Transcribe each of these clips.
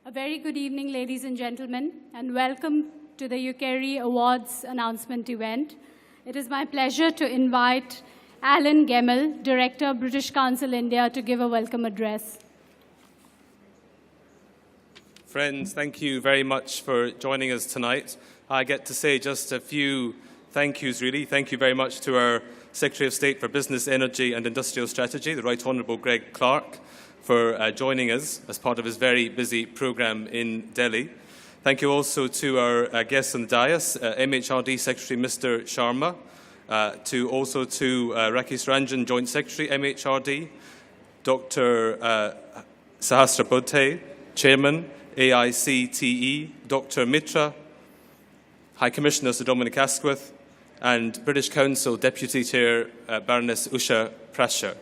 A very good evening, ladies and gentlemen, and welcome to the UKIERI Awards announcement event. It is my pleasure to invite Alan Gemmell, Director, British Council India, to give a welcome address. Friends, thank you very much for joining us tonight. I get to say just a few thank yous, really. Thank you very much to our Secretary of State for Business, Energy and Industrial Strategy, the Right Honourable Greg Clark, for joining us as part of his very busy programme in Delhi. Thank you also to our guests on the dais, MHRD Secretary Mr. Sharma, also to Rakesh Ranjan, Joint Secretary, MHRD, Dr. Sahasra Bodhe, Chairman, AICTE, Dr. Mitra, High Commissioner Sir Dominic Asquith, and British Council Deputy Chair Baroness Usha Prasher.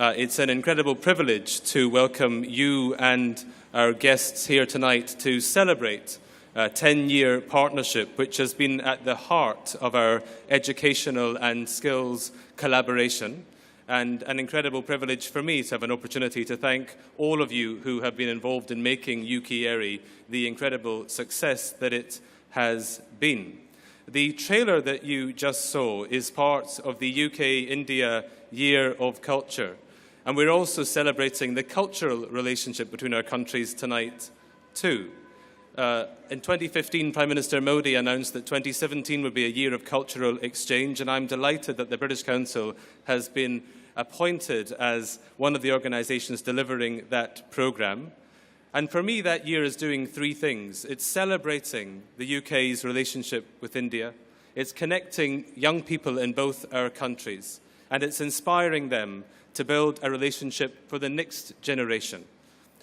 It's an incredible privilege to welcome you and our guests here tonight to celebrate a 10-year partnership which has been at the heart of our educational and skills collaboration. And an incredible privilege for me to have an opportunity to thank all of you who have been involved in making UKIERI the incredible success that it has been. The trailer that you just saw is part of the UK-India Year of Culture. And we're also celebrating the cultural relationship between our countries tonight, too. In 2015, Prime Minister Modi announced that 2017 would be a year of cultural exchange, and I'm delighted that the British Council has been appointed as one of the organisations delivering that programme. And for me, that year is doing three things. It's celebrating the UK's relationship with India, it's connecting young people in both our countries, and it's inspiring them to build a relationship for the next generation.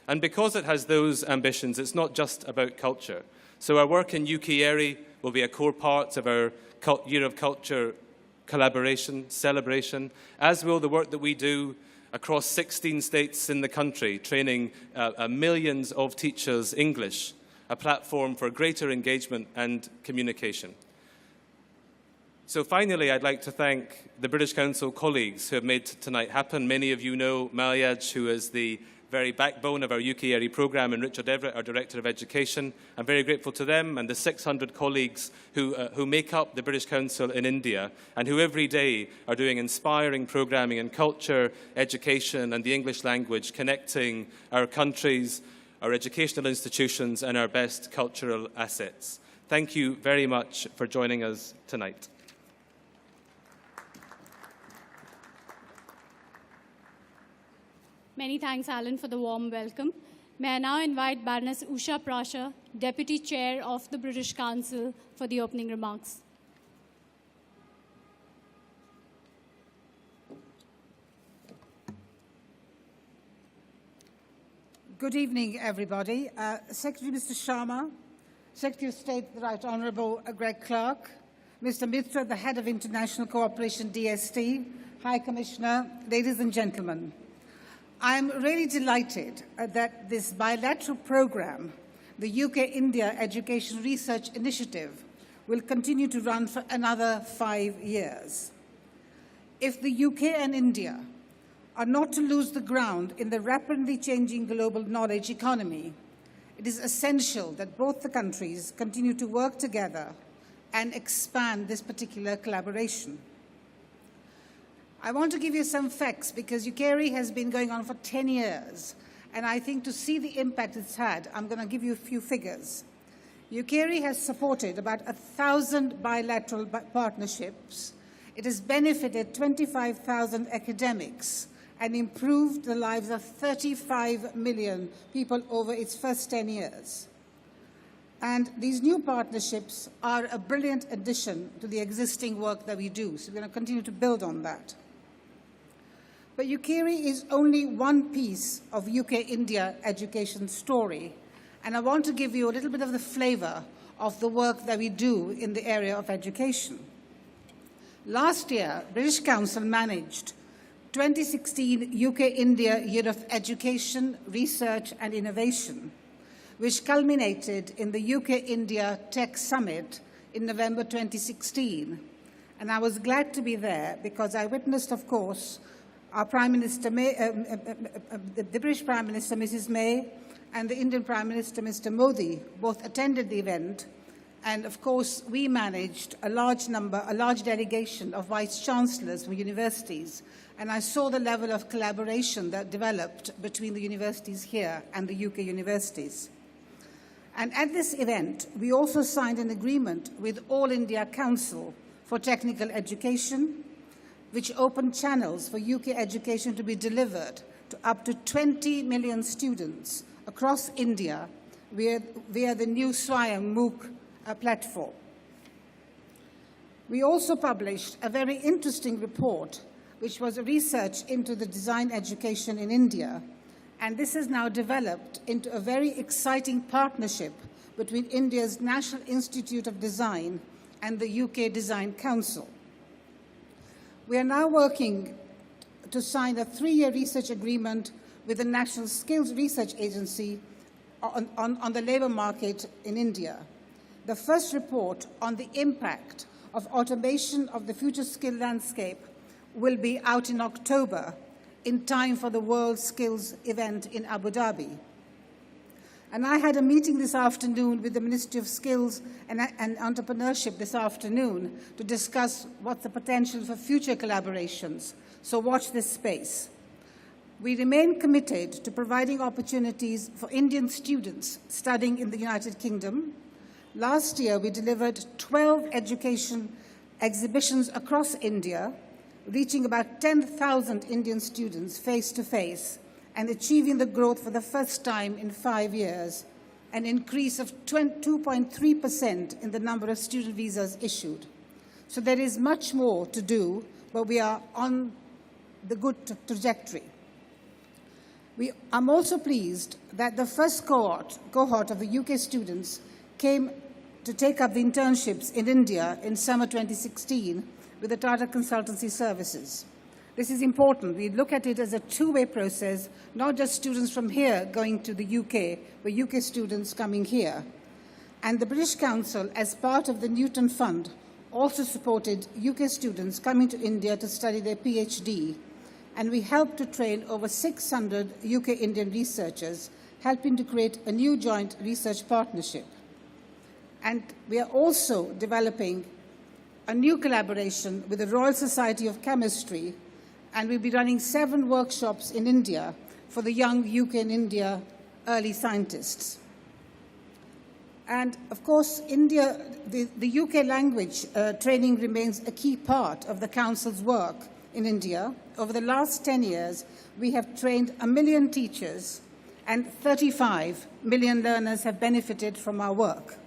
And because it has those ambitions, it's not just about culture. So our work in UKIERI will be a core part of our Year of Culture collaboration, celebration, as will the work that we do across 16 states in the country, training millions of teachers English, a platform for greater engagement and communication. So finally, I'd like to thank the British Council colleagues who have made tonight happen. Many of you know Malyaj, who is the very backbone of our UKIERI programme, and Richard Everett, our Director of Education. I'm very grateful to them and the 600 colleagues who make up the British Council in India and who every day are doing inspiring programming in culture, education and the English language, connecting our countries, our educational institutions and our best cultural assets. Thank you very much for joining us tonight. Many thanks, Alan, for the warm welcome. May I now invite Baroness Usha Prasher, Deputy Chair of the British Council, for the opening remarks. Good evening, everybody. Secretary Mr. Sharma, Secretary of State, the Right Honourable Greg Clark, Mr. Mitra, the Head of International Cooperation, DST, High Commissioner, ladies and gentlemen. I am really delighted that this bilateral programme, the UK-India Education Research Initiative, will continue to run for another 5 years. If the UK and India are not to lose the ground in the rapidly changing global knowledge economy, it is essential that both the countries continue to work together and expand this particular collaboration. I want to give you some facts because UKIERI has been going on for 10 years, and I think to see the impact it's had, I'm going to give you a few figures. UKIERI has supported about 1,000 bilateral partnerships. It has benefited 25,000 academics and improved the lives of 35 million people over its first 10 years. And these new partnerships are a brilliant addition to the existing work that we do, so we're going to continue to build on that. But UKIERI is only one piece of UK-India education story, and I want to give you a little bit of the flavour of the work that we do in the area of education. Last year, British Council managed 2016 UK-India Year of Education, Research and Innovation, which culminated in the UK-India Tech Summit in November 2016. And I was glad to be there because I witnessed, of course, our Prime Minister, the British Prime Minister, Mrs. May, and the Indian Prime Minister, Mr. Modi, both attended the event. And of course, we managed a large delegation of vice-chancellors from universities. And I saw the level of collaboration that developed between the universities here and the UK universities. And at this event, we also signed an agreement with All India Council for Technical Education, which opened channels for UK education to be delivered to up to 20 million students across India via the new Swayam MOOC platform. We also published a very interesting report, which was a research into the design education in India. And this has now developed into a very exciting partnership between India's National Institute of Design and the UK Design Council. We are now working to sign a 3-year research agreement with the National Skills Research Agency on the labour market in India. The first report on the impact of automation of the future skill landscape will be out in October, in time for the World Skills event in Abu Dhabi. And I had a meeting this afternoon with the Ministry of Skills and Entrepreneurship this afternoon to discuss what's the potential for future collaborations. So watch this space. We remain committed to providing opportunities for Indian students studying in the United Kingdom. Last year, we delivered 12 education exhibitions across India, reaching about 10,000 Indian students face-to-face and achieving the growth for the first time in 5 years, an increase of 2.3% in the number of student visas issued. So there is much more to do, but we are on the good trajectory. I'm also pleased that the first cohort of the UK students came to take up the internships in India in summer 2016 with the Tata Consultancy Services. This is important. We look at it as a two-way process, not just students from here going to the UK, but UK students coming here. And the British Council, as part of the Newton Fund, also supported UK students coming to India to study their PhD. And we helped to train over 600 UK Indian researchers, helping to create a new joint research partnership. And we are also developing a new collaboration with the Royal Society of Chemistry, and we'll be running 7 workshops in India for the young UK and India early scientists. And of course, the UK language training remains a key part of the Council's work in India. Over the last 10 years, we have trained 1 million teachers, and 35 million learners have benefited from our work.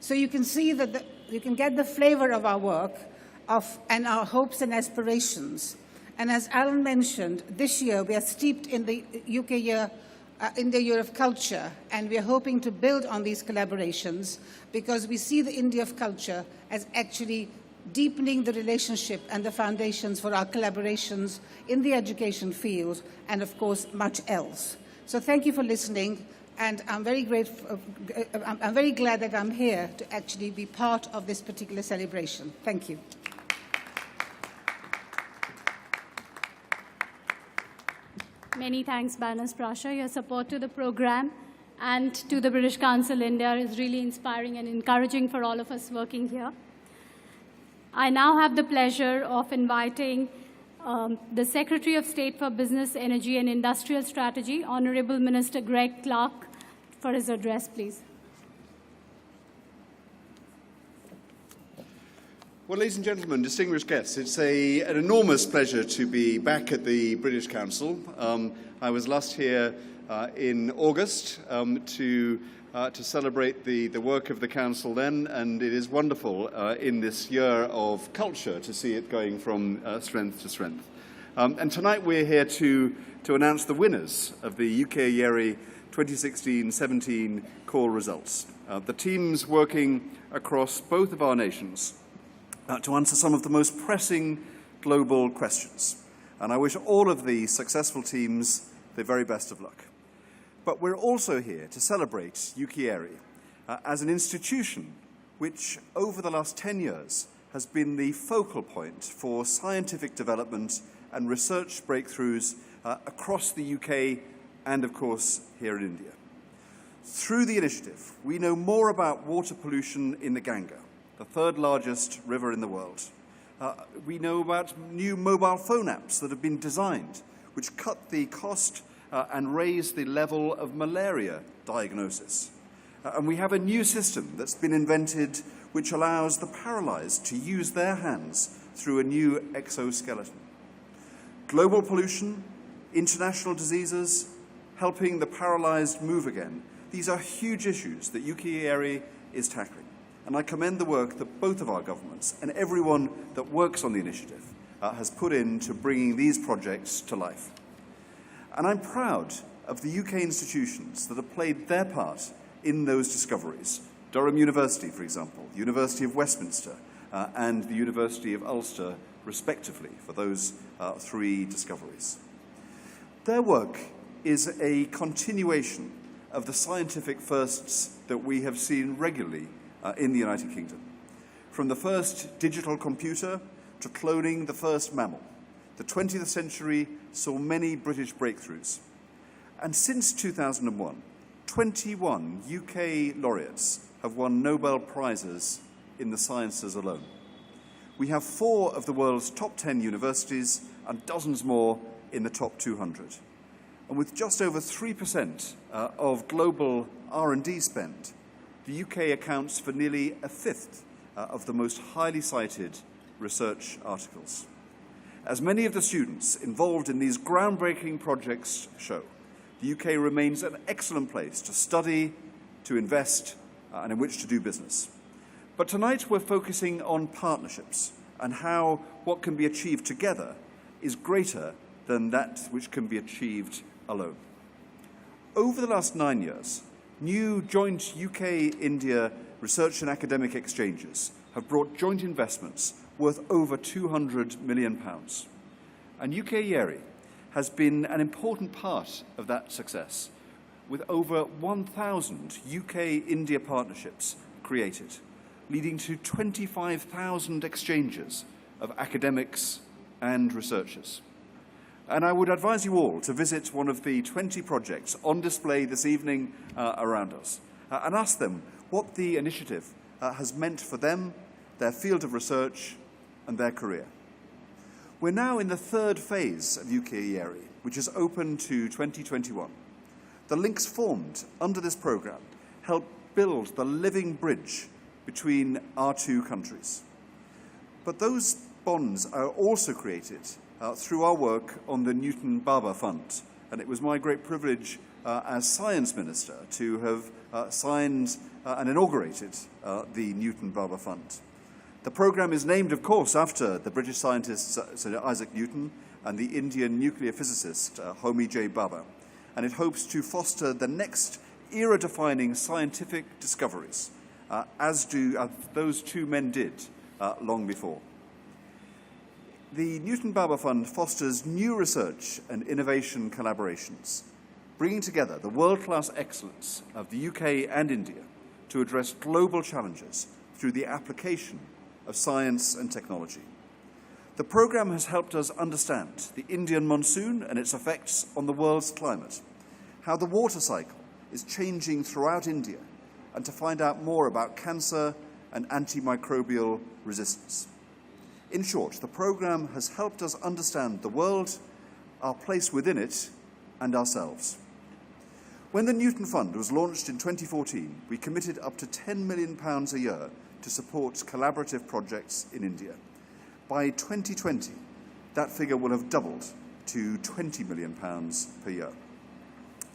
So you can see that you can get the flavor of our work and our hopes and aspirations. And as Alan mentioned, this year we are steeped in the India Year of Culture, and we are hoping to build on these collaborations because we see the India of Culture as actually deepening the relationship and the foundations for our collaborations in the education field and, of course, much else. So thank you for listening, and I'm very grateful. I'm very glad that I'm here to actually be part of this particular celebration. Thank you. Many thanks, Baroness Prasha. Your support to the program and to the British Council India is really inspiring and encouraging for all of us working here. I now have the pleasure of inviting the Secretary of State for Business, Energy and Industrial Strategy, Honorable Minister Greg Clark, for his address, please. Well, ladies and gentlemen, distinguished guests, it's an enormous pleasure to be back at the British Council. I was last here in August to celebrate the work of the Council then, and it is wonderful in this year of culture to see it going from strength to strength. And tonight we're here to announce the winners of the UKIERI 2016-17 call results. The teams working across both of our nations to answer some of the most pressing global questions. And I wish all of the successful teams the very best of luck. But we're also here to celebrate UKIERI as an institution which, over the last 10 years, has been the focal point for scientific development and research breakthroughs across the UK and, of course, here in India. Through the initiative, we know more about water pollution in the Ganga, the third largest river in the world. We know about new mobile phone apps that have been designed, which cut the cost and raise the level of malaria diagnosis. And we have a new system that's been invented which allows the paralyzed to use their hands through a new exoskeleton. Global pollution, international diseases, helping the paralyzed move again. These are huge issues that UKIERI is tackling. And I commend the work that both of our governments and everyone that works on the initiative has put into bringing these projects to life. And I'm proud of the UK institutions that have played their part in those discoveries. Durham University, for example, the University of Westminster, and the University of Ulster, respectively, for those 3 discoveries. Their work is a continuation of the scientific firsts that we have seen regularly in the United Kingdom. From the first digital computer to cloning the first mammal, the 20th century saw many British breakthroughs. And since 2001, 21 UK laureates have won Nobel Prizes in the sciences alone. We have 4 of the world's top 10 universities and dozens more in the top 200. And with just over 3% of global R&D spend, the UK accounts for nearly a fifth of the most highly cited research articles. As many of the students involved in these groundbreaking projects show, the UK remains an excellent place to study, to invest, and in which to do business. But tonight we're focusing on partnerships and how what can be achieved together is greater than that which can be achieved alone. Over the last 9 years, new joint UK-India research and academic exchanges have brought joint investments worth over £200 million. And UKIERI has been an important part of that success, with over 1,000 UK-India partnerships created, leading to 25,000 exchanges of academics and researchers. And I would advise you all to visit one of the 20 projects on display this evening around us and ask them what the initiative has meant for them, their field of research, and their career. We're now in the 3rd phase of UKIERI, which is open to 2021. The links formed under this programme help build the living bridge between our 2 countries. But those bonds are also created through our work on the Newton Barber Fund. And it was my great privilege as Science Minister to have signed and inaugurated the Newton Barber Fund. The programme is named, of course, after the British scientist Sir Isaac Newton and the Indian nuclear physicist Homi J. Bhabha, and it hopes to foster the next era-defining scientific discoveries, as those 2 men did long before. The Newton Barber Fund fosters new research and innovation collaborations, bringing together the world-class excellence of the UK and India to address global challenges through the application of science and technology. The programme has helped us understand the Indian monsoon and its effects on the world's climate, how the water cycle is changing throughout India, and to find out more about cancer and antimicrobial resistance. In short, the programme has helped us understand the world, our place within it, and ourselves. When the Newton Fund was launched in 2014, we committed up to £10 million a year to support collaborative projects in India. By 2020, that figure will have doubled to £20 million per year.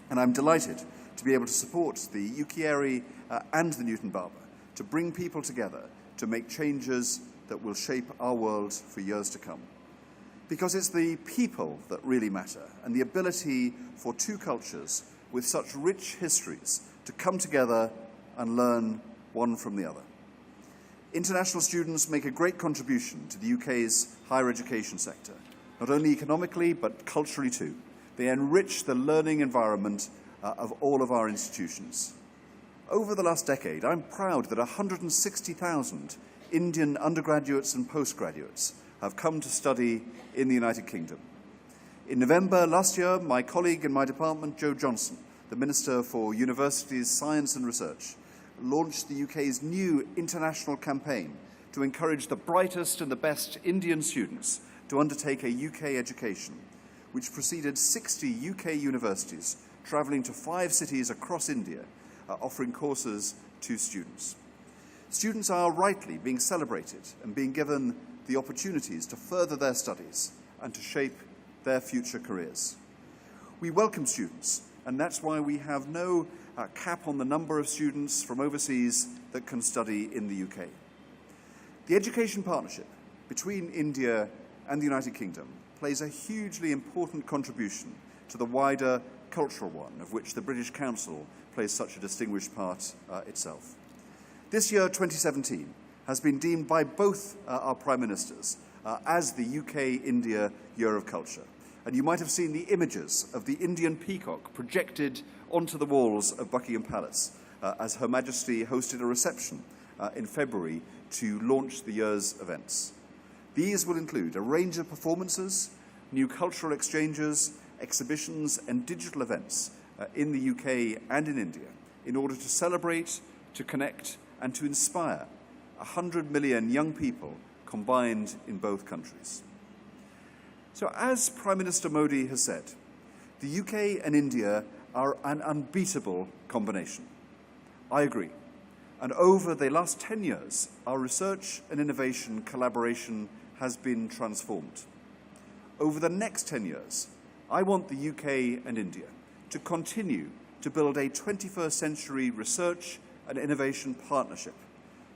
And I'm delighted to be able to support the UKIERI and the Newton Barber to bring people together to make changes that will shape our world for years to come. Because it's the people that really matter, and the ability for 2 cultures with such rich histories to come together and learn one from the other. International students make a great contribution to the UK's higher education sector, not only economically but culturally too. They enrich the learning environment of all of our institutions. Over the last decade, I'm proud that 160,000 Indian undergraduates and postgraduates have come to study in the United Kingdom. In November last year, my colleague in my department, Jo Johnson, the Minister for Universities, Science and Research, launched the UK's new international campaign to encourage the brightest and the best Indian students to undertake a UK education, which preceded 60 UK universities travelling to 5 cities across India, offering courses to students. Students are rightly being celebrated and being given the opportunities to further their studies and to shape their future careers. We welcome students, and that's why we have no cap on the number of students from overseas that can study in the UK. The education partnership between India and the United Kingdom plays a hugely important contribution to the wider cultural one, of which the British Council plays such a distinguished part itself. This year, 2017, has been deemed by both our Prime Ministers as the UK-India Year of Culture. And you might have seen the images of the Indian peacock projected onto the walls of Buckingham Palace as Her Majesty hosted a reception in February to launch the year's events. These will include a range of performances, new cultural exchanges, exhibitions and digital events in the UK and in India in order to celebrate, to connect and to inspire 100 million young people combined in both countries. So as Prime Minister Modi has said, the UK and India are an unbeatable combination. I agree. And over the last 10 years, our research and innovation collaboration has been transformed. Over the next 10 years, I want the UK and India to continue to build a 21st century research and innovation partnership,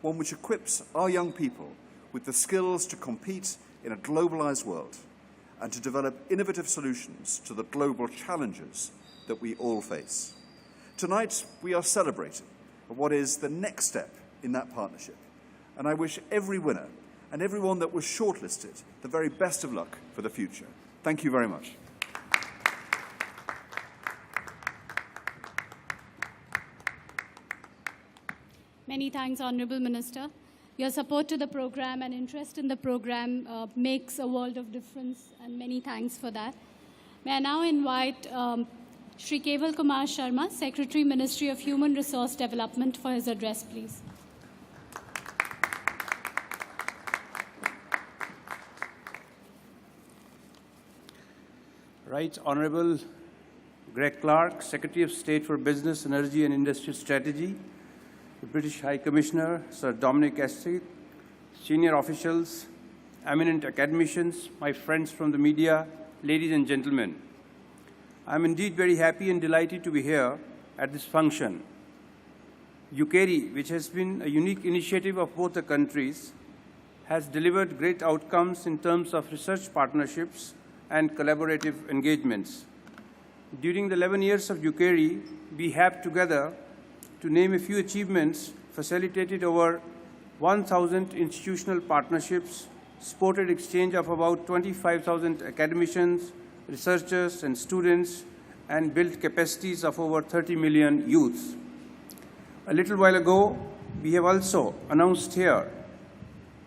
one which equips our young people with the skills to compete in a globalized world and to develop innovative solutions to the global challenges that we all face. Tonight, we are celebrating what is the next step in that partnership, and I wish every winner and everyone that was shortlisted the very best of luck for the future. Thank you very much. Many thanks, Honourable Minister. Your support to the program and interest in the program makes a world of difference, and many thanks for that. May I now invite Shri Keval Kumar Sharma, Secretary, Ministry of Human Resource Development, for his address, please. Right, Honourable Greg Clark, Secretary of State for Business, Energy and Industrial Strategy, the British High Commissioner, Sir Dominic Astley, senior officials, eminent academicians, my friends from the media, ladies and gentlemen. I am indeed very happy and delighted to be here at this function. UKIERI, which has been a unique initiative of both the countries, has delivered great outcomes in terms of research partnerships and collaborative engagements. During the 11 years of UKIERI, we have together, to name a few achievements, facilitated over 1,000 institutional partnerships, supported exchange of about 25,000 academicians, researchers and students, and built capacities of over 30 million youths. A little while ago, we have also announced here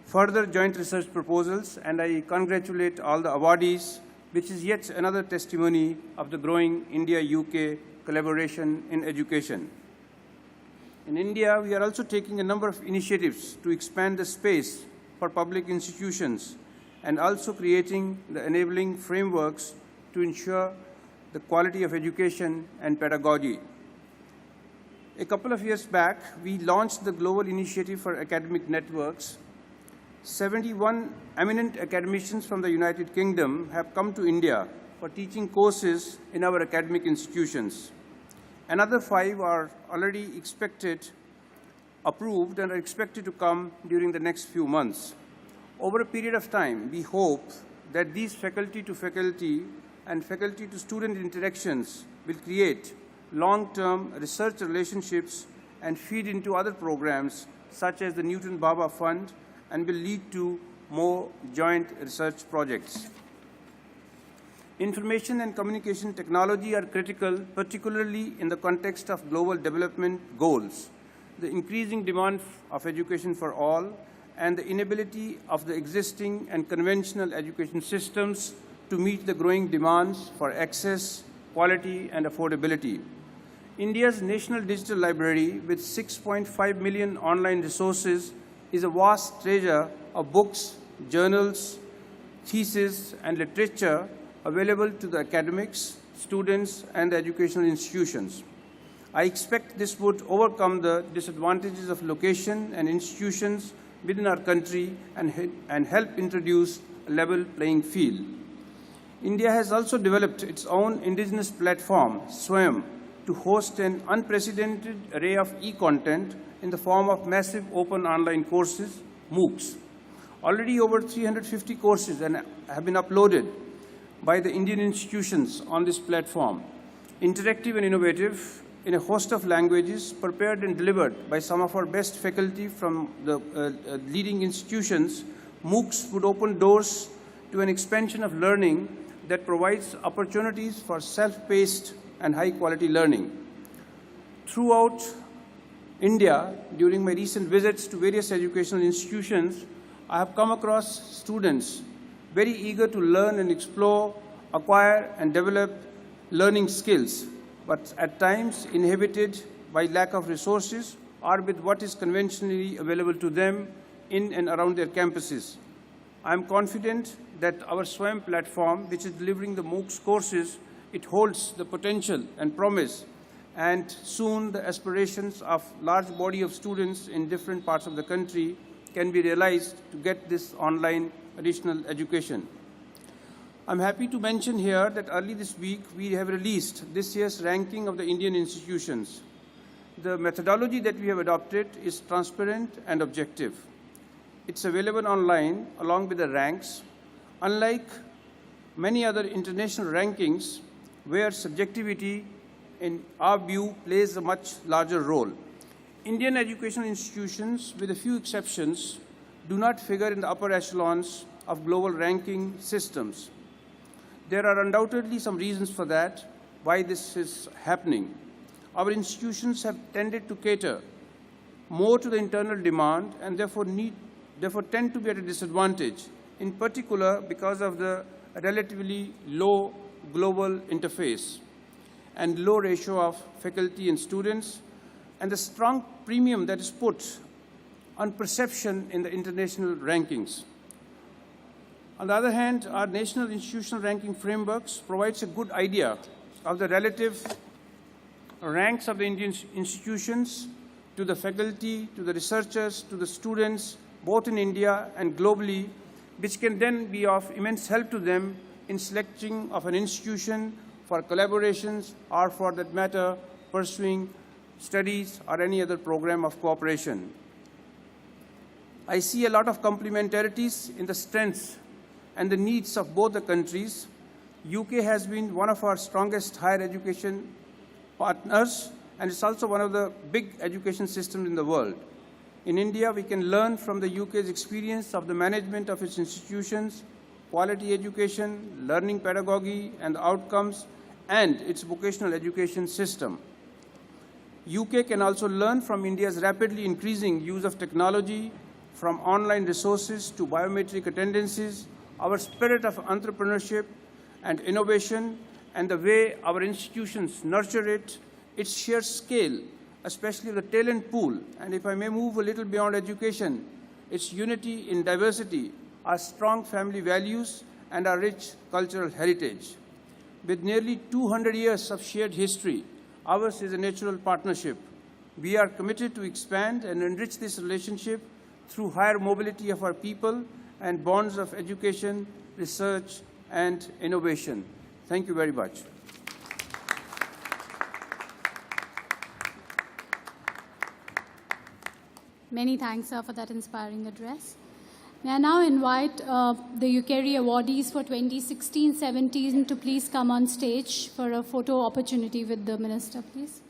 further joint research proposals, and I congratulate all the awardees, which is yet another testimony of the growing India-UK collaboration in education. In India, we are also taking a number of initiatives to expand the space for public institutions and also creating the enabling frameworks to ensure the quality of education and pedagogy. A couple of years back, we launched the Global Initiative for Academic Networks. 71 eminent academicians from the United Kingdom have come to India for teaching courses in our academic institutions. Another 5 are already approved and are expected to come during the next few months. Over a period of time, we hope that these faculty-to-faculty and faculty-to-student interactions will create long-term research relationships and feed into other programs such as the Newton Bhabha Fund and will lead to more joint research projects. Information and communication technology are critical, particularly in the context of global development goals, the increasing demand of education for all, and the inability of the existing and conventional education systems to meet the growing demands for access, quality, and affordability. India's National Digital Library, with 6.5 million online resources, is a vast treasure of books, journals, theses, and literature available to the academics, students, and educational institutions. I expect this would overcome the disadvantages of location and institutions within our country and help introduce a level playing field. India has also developed its own indigenous platform, SWAYAM, to host an unprecedented array of e-content in the form of massive open online courses, MOOCs. Already over 350 courses have been uploaded by the Indian institutions on this platform. Interactive and innovative in a host of languages, prepared and delivered by some of our best faculty from the leading institutions, MOOCs would open doors to an expansion of learning that provides opportunities for self-paced and high-quality learning. Throughout India, during my recent visits to various educational institutions, I have come across students very eager to learn and explore, acquire and develop learning skills, but at times inhibited by lack of resources or with what is conventionally available to them in and around their campuses. I am confident that our SWAYAM platform, which is delivering the MOOCs courses, it holds the potential and promise, and soon the aspirations of large body of students in different parts of the country can be realized to get this online additional education. I'm happy to mention here that early this week we have released this year's ranking of the Indian institutions. The methodology that we have adopted is transparent and objective. It's available online along with the ranks. Unlike many other international rankings where subjectivity, in our view, plays a much larger role, Indian educational institutions, with a few exceptions, do not figure in the upper echelons of global ranking systems. There are undoubtedly some reasons for that, why this is happening. Our institutions have tended to cater more to the internal demand and therefore tend to be at a disadvantage, in particular because of the relatively low global interface and low ratio of faculty and students, and the strong premium that is put on perception in the international rankings. On the other hand, our national institutional ranking frameworks provides a good idea of the relative ranks of the Indian institutions to the faculty, to the researchers, to the students, both in India and globally, which can then be of immense help to them in selecting of an institution for collaborations or, for that matter, pursuing studies or any other program of cooperation. I see a lot of complementarities in the strengths and the needs of both the countries. UK has been one of our strongest higher education partners, and it's also one of the big education systems in the world. In India, we can learn from the UK's experience of the management of its institutions, quality education, learning pedagogy and outcomes, and its vocational education system. UK can also learn from India's rapidly increasing use of technology, from online resources to biometric attendances, our spirit of entrepreneurship and innovation, and the way our institutions nurture it, its sheer scale, especially the talent pool, and if I may move a little beyond education, its unity in diversity, our strong family values, and our rich cultural heritage. With nearly 200 years of shared history, ours is a natural partnership. We are committed to expand and enrich this relationship through higher mobility of our people and bonds of education, research, and innovation. Thank you very much. Many thanks, sir, for that inspiring address. May I now invite the UKIERI awardees for 2016-17 to please come on stage for a photo opportunity with the Minister, please.